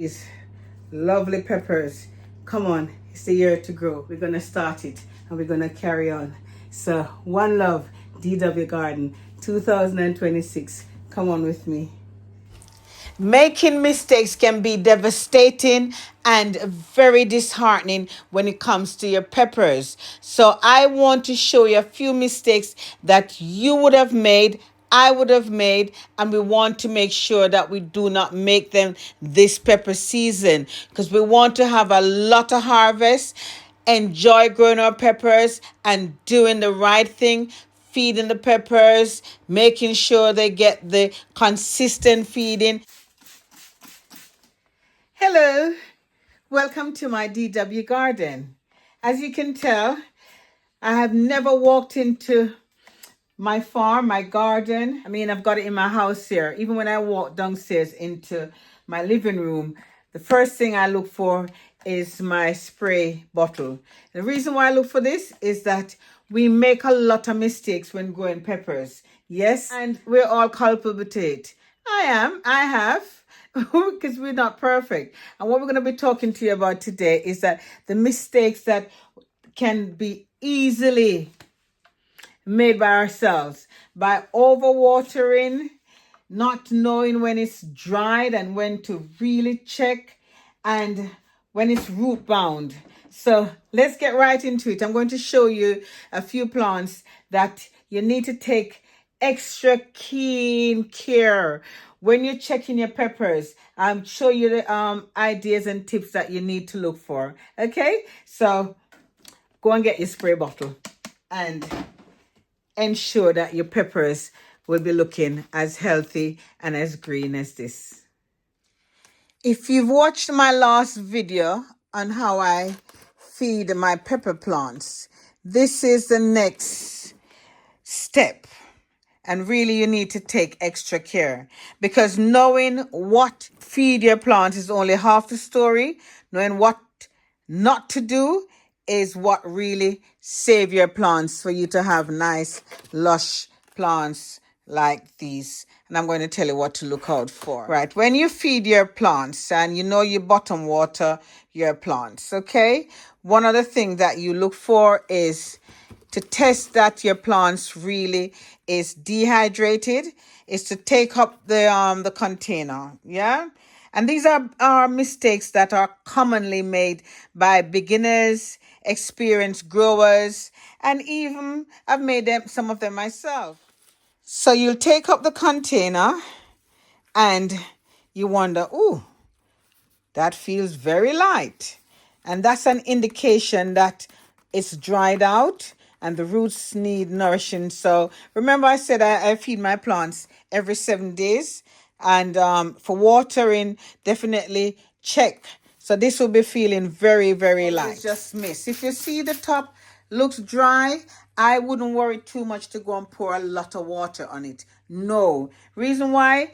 These lovely peppers. Come on, it's the year to grow. We're going to start it and we're going to carry on. So, one love, DW Garden 2026. Come on with me. Making mistakes can be devastating and very disheartening when it comes to your peppers. So, I want to show you a few mistakes that you would have made, I would have made, and we want to make sure that we do not make them this pepper season because we want to have a lot of harvest, enjoy growing our peppers, and doing the right thing, feeding the peppers, making sure they get the consistent feeding. Hello, welcome to my DW garden. As you can tell, I have never walked into my farm, my garden. I mean, I've got it in my house here. Even when I walk downstairs into my living room, the first thing I look for is my spray bottle. The reason why I look for this is that we make a lot of mistakes when growing peppers. Yes, and we're all culpable to it. I have. Because we're not perfect. And what we're going to be talking to you about today is that the mistakes that can be easily made by ourselves by overwatering, not knowing when it's dried and when to really check, and when it's root bound. So let's get right into it. I'm going to show you a few plants that you need to take extra keen care when you're checking your peppers. I'm show you the ideas and tips that you need to look for. Okay, so go and get your spray bottle and ensure that your peppers will be looking as healthy and as green as this. If you've watched my last video on how I feed my pepper plants, this is the next step. And really, you need to take extra care because knowing what feed your plants is only half the story. Knowing what not to do is what really save your plants for you to have nice, lush plants like these. And I'm going to tell you what to look out for. Right, when you feed your plants and you know you bottom water your plants, okay? One of the things that you look for is to test that your plants really is dehydrated, is to take up the container. Yeah. And these are mistakes that are commonly made by beginners, experienced growers, and even I've made them some of them myself. So you'll take up the container and you wonder, oh, that feels very light. And that's an indication that it's dried out and the roots need nourishing. So remember I said I feed my plants every 7 days. And for watering, definitely check. So this will be feeling very, very light. Just miss. If you see the top looks dry, I wouldn't worry too much to go and pour a lot of water on it. No. Reason why?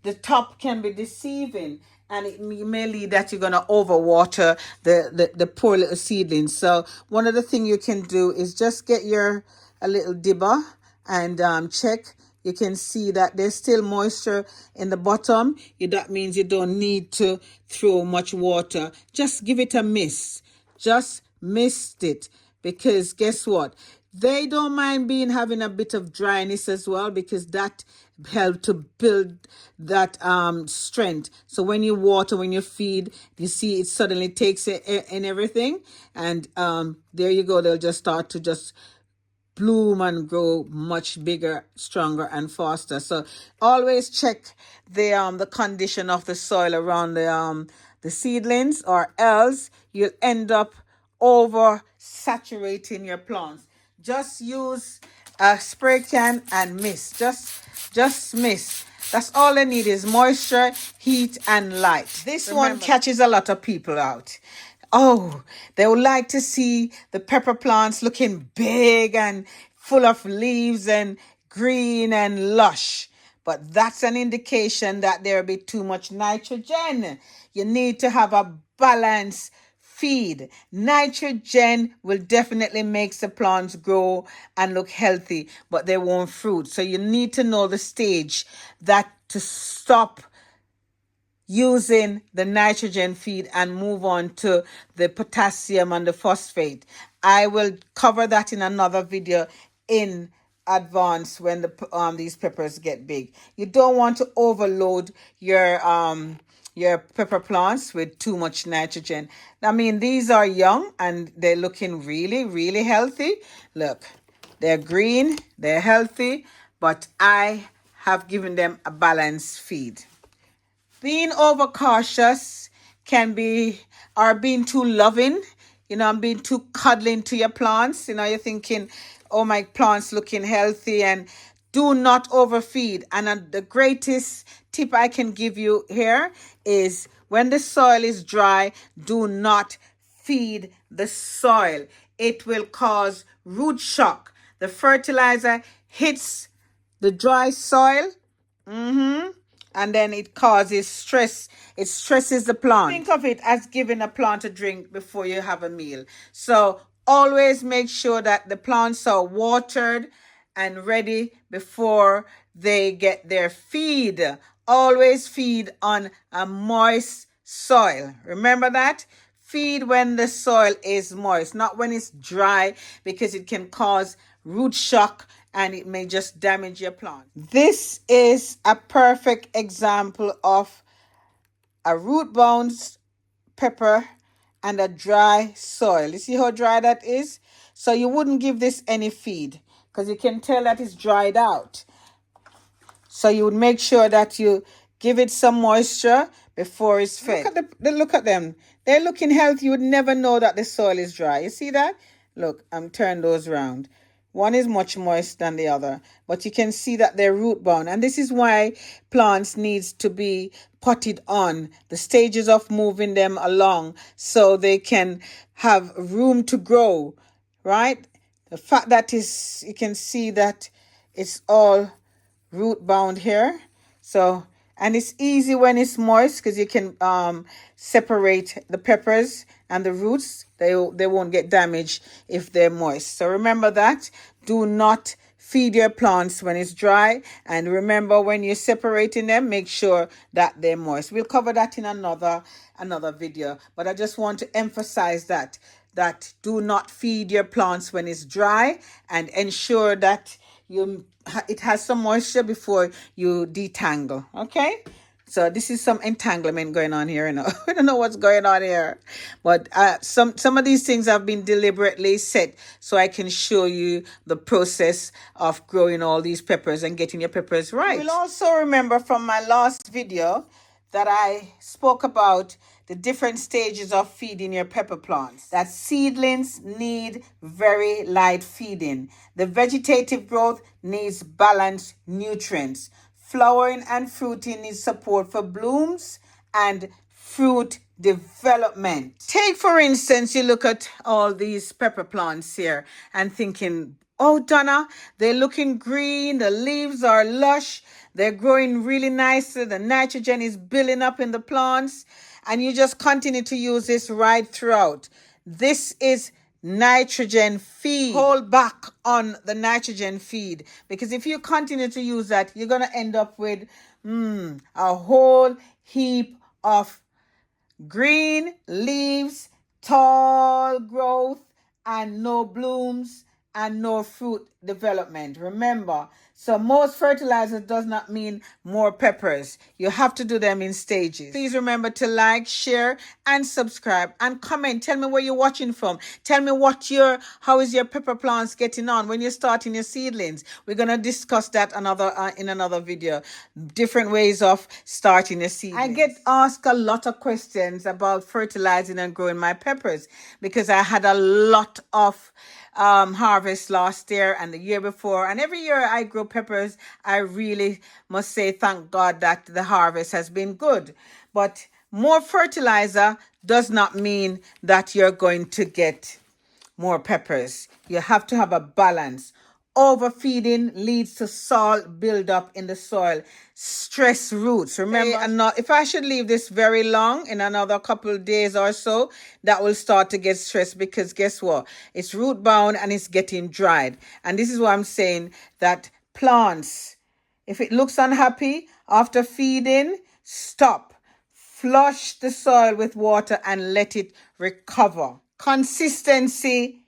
The top can be deceiving and it may lead that you're going to overwater the poor little seedlings. So one of the things you can do is just get a little dibber and check. You can see that there's still moisture in the bottom. That means you don't need to throw much water. Just give it a miss. Just missed it. Because guess what? They don't mind having a bit of dryness as well because that helps to build that strength. So when you water, when you feed, you see it suddenly takes it in everything. And there you go. They'll just start to just bloom and grow much bigger, stronger, and faster. So always check the condition of the soil around the seedlings, or else you'll end up over saturating your plants. Just use a spray can and miss. Just miss. That's all they need is moisture, heat, and light. This one catches a lot of people out. Oh, they would like to see the pepper plants looking big and full of leaves and green and lush. But that's an indication that there'll be too much nitrogen. You need to have a balanced feed. Nitrogen will definitely make the plants grow and look healthy, but they won't fruit. So you need to know the stage that to stop using the nitrogen feed and move on to the potassium and the phosphate. I will cover that in another video in advance when these peppers get big. You don't want to overload your pepper plants with too much nitrogen. I mean, these are young and they're looking really, really healthy. Look, they're green, they're healthy, but I have given them a balanced feed. Being overcautious can be, or being too loving, I'm being too cuddling to your plants. You're thinking, oh, my plant's looking healthy, and do not overfeed. And the greatest tip I can give you here is when the soil is dry, do not feed the soil. It will cause root shock. The fertilizer hits the dry soil. And then it causes stress. It stresses the plant. Think of it as giving a plant a drink before you have a meal. So always make sure that the plants are watered and ready before they get their feed. Always feed on a moist soil. Remember that? Feed when the soil is moist, not when it's dry, because it can cause root shock and it may just damage your plant. This is a perfect example of a root bound pepper and a dry soil. You see how dry that is? So you wouldn't give this any feed because you can tell that it's dried out. So you would make sure that you give it some moisture before it's fed. Look at them. They're looking healthy. You would never know that the soil is dry. You see that? Look, I'm turning those around. One is much moist than the other, but you can see that they're root bound. And this is why plants needs to be potted on, the stages of moving them along so they can have room to grow, right? The fact that you can see that it's all root bound here. So, and it's easy when it's moist because you can separate the peppers and the roots. They won't get damaged if they're moist. So remember that. Do not feed your plants when it's dry. And remember, when you're separating them, make sure that they're moist. We'll cover that in another video. But I just want to emphasize that do not feed your plants when it's dry, and ensure that it has some moisture before you detangle. Okay, so this is some entanglement going on here. I don't know what's going on here, but some of these things have been deliberately set so I can show you the process of growing all these peppers and getting your peppers right. You'll also remember from my last video that I spoke about the different stages of feeding your pepper plants. That seedlings need very light feeding. The vegetative growth needs balanced nutrients. Flowering and fruiting needs support for blooms and fruit development. Take, for instance, you look at all these pepper plants here and thinking, oh, Donna, they're looking green, the leaves are lush, they're growing really nicely, the nitrogen is building up in the plants, and you just continue to use this right throughout. This is nitrogen feed. Hold back on the nitrogen feed, because if you continue to use that, you're going to end up with a whole heap of green leaves, tall growth, and no blooms and no fruit development. Remember, so most fertilizer does not mean more peppers. You have to do them in stages. Please remember to like, share, and subscribe, and comment. Tell me where you're watching from. Tell me how is your pepper plants getting on when you're starting your seedlings. We're gonna discuss that in another video. Different ways of starting a seedling. I get asked a lot of questions about fertilizing and growing my peppers because I had a lot of harvest last year and the year before, and every year I grow peppers. I really must say thank God that the harvest has been good. But more fertilizer does not mean that you're going to get more peppers. You have to have a balance. Overfeeding leads to salt buildup in the soil, stress roots. Remember, if I should leave this very long, in another couple of days or so, that will start to get stressed, because guess what? It's root bound and it's getting dried. And this is why I'm saying that plants, if it looks unhappy after feeding, stop. Flush the soil with water and let it recover. Consistency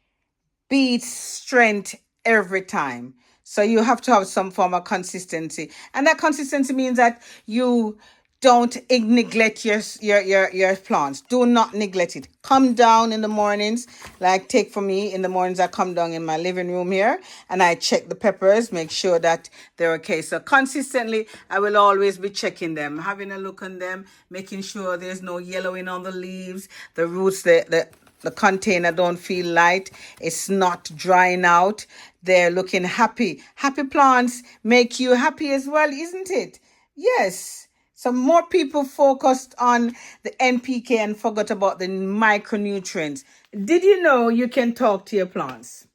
beats strength every time. So you have to have some form of consistency. And that consistency means that you don't neglect your plants. Do not neglect it. Come down in the mornings. Like take for me in the mornings, I come down in my living room here and I check the peppers, make sure that they're okay. So consistently, I will always be checking them, having a look on them, making sure there's no yellowing on the leaves, the roots, the container don't feel light. It's not drying out. They're looking happy. Happy plants make you happy as well, isn't it? Yes. So more people focused on the NPK and forgot about the micronutrients. Did you know you can talk to your plants?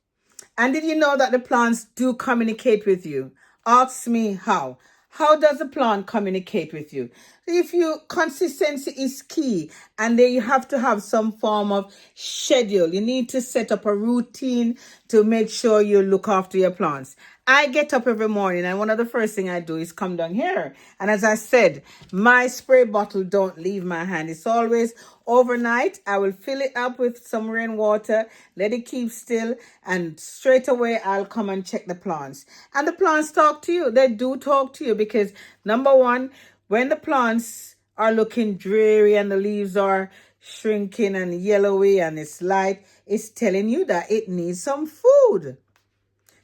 And did you know that the plants do communicate with you? Ask me how. How does a plant communicate with you? If you consistency is key, and then you have to have some form of schedule. You need to set up a routine to make sure you look after your plants. I get up every morning and one of the first thing I do is come down here. And as I said, my spray bottle don't leave my hand. It's always overnight. I will fill it up with some rainwater, let it keep still, and straight away I'll come and check the plants. And the plants talk to you. They do talk to you because number one, when the plants are looking dreary and the leaves are shrinking and yellowy and it's light, it's telling you that it needs some food.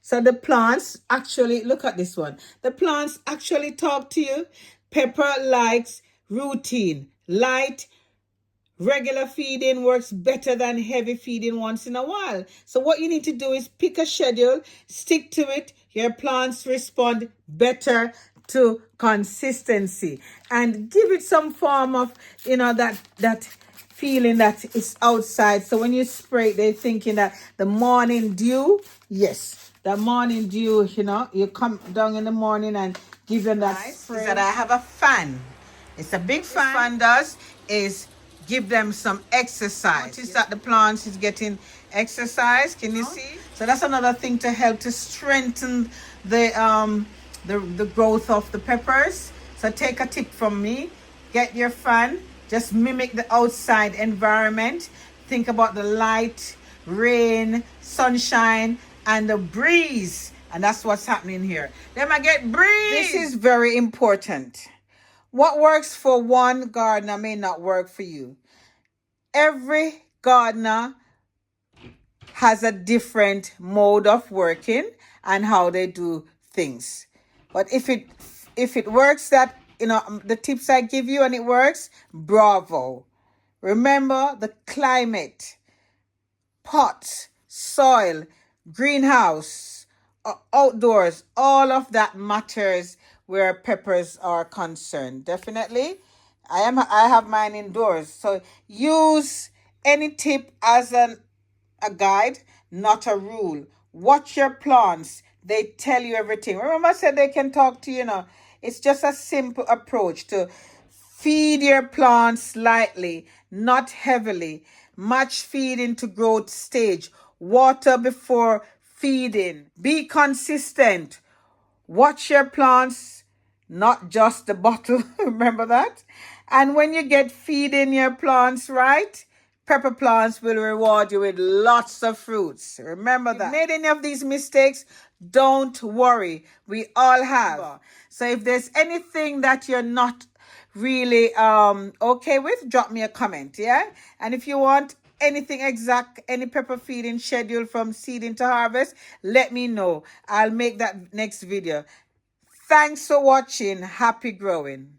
So the plants actually, look at this one. The plants actually talk to you. Pepper likes routine. Light, regular feeding works better than heavy feeding once in a while. So what you need to do is pick a schedule, stick to it. Your plants respond better to consistency. And give it some form of, that feeling that it's outside. So when you spray it, they're thinking that the morning dew, yes. The morning dew, you come down in the morning and give them that spray. Is that I have a fan. It's a big fan. What fan does is give them some exercise. Notice that the plants is getting exercise. Can you see? So that's another thing to help to strengthen the growth of the peppers. So take a tip from me. Get your fan. Just mimic the outside environment. Think about the light, rain, sunshine, and the breeze. And that's what's happening here. Then I get breeze. This is very important. What works for one gardener may not work for you. Every gardener has a different mode of working and how they do things. But if it works, that the tips I give you and it works, bravo. Remember the climate, pots, soil, greenhouse, outdoors, all of that matters where peppers are concerned. Definitely. I have mine indoors. So use any tip as a guide, not a rule. Watch your plants. They tell you everything. Remember I said they can talk to you. It's just a simple approach to feed your plants lightly, not heavily. Match feeding to growth stage. Water before feeding. Be consistent. Watch your plants, not just the bottle. Remember that? And when you get feeding your plants right, pepper plants will reward you with lots of fruits. Remember that. If you made any of these mistakes, don't worry. We all have. So if there's anything that you're not really okay with, drop me a comment, yeah? And if you want anything exact, any pepper feeding schedule from seeding to harvest, let me know. I'll make that next video. Thanks for watching. Happy growing.